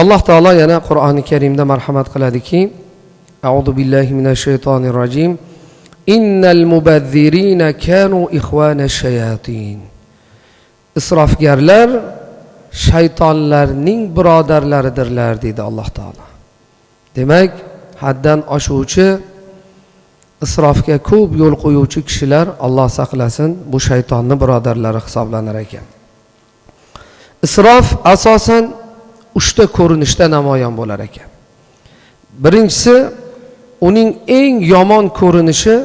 Alloh taolo yana Qur'oni Karimda marhamat qiladiki, A'udhu billahi minash shaytonir rojim. Innal mubazzirina kanu ikhwana shayatin. Isrofgarlar shaytonlarning birodarlaridirlar dedi Alloh taolo. Demak, haddan oshuvchi, isrofga ko'p yo'l qo'yuvchi kishilar, Alloh saqlasin, bu shaytonning birodarlari hisoblanar ekan. Isrof asosan 3 ta ko'rinishda namoyon bo'lar ekan. Birinchisi, uning eng yomon ko'rinishi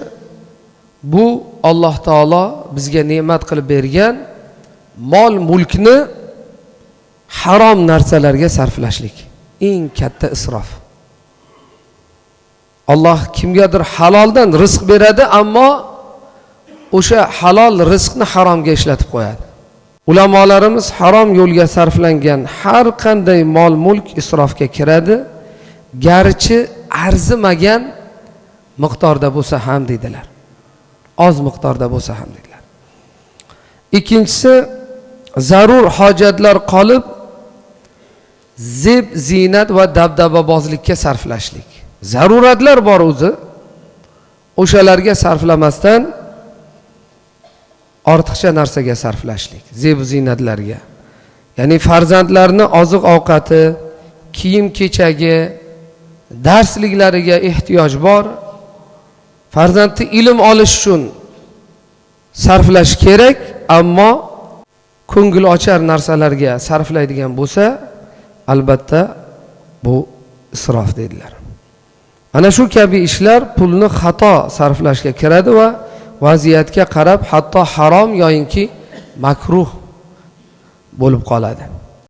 bu Alloh taolo bizga ne'mat qilib bergan mol mulkni harom narsalarga sarflashlik. Eng katta isrof. Alloh kimgadir haloldan rizq beradi, ammo o'sha halol rizqni haromga ishlatib qo'yadi. Ulamolarimiz harom yo'lga sarflangan har qanday mol mulk isrofga kiradi, garchi arzimagan miqdorda bo'lsa ham dedilar. Oz miqdorda bo'lsa ham dedilar. Ikkinchisi, zarur hojatlar qolib zeb, ziynat va dabdababozlikka sarflashlik. Zaruratlar bor o'zi, o'shalarga sarflamasdan ortiqcha narsaga sarflashlik, zeb, ziynatlarga. Ya'ni farzandlarni oziq-ovqati, kiyim-kechagi, darsliklariga ehtiyoj bor. Farzandni ilm olish uchun sarflash kerak, ammo ko'ngil ochar narsalarga sarflaydigan bo'lsa, albatta bu isrof dedilar. Ana shu kabi ishlar pulni xato sarflashga kiradi va vaziyatga qarab hatto harom yoyinki makruh bo'lib qoladi.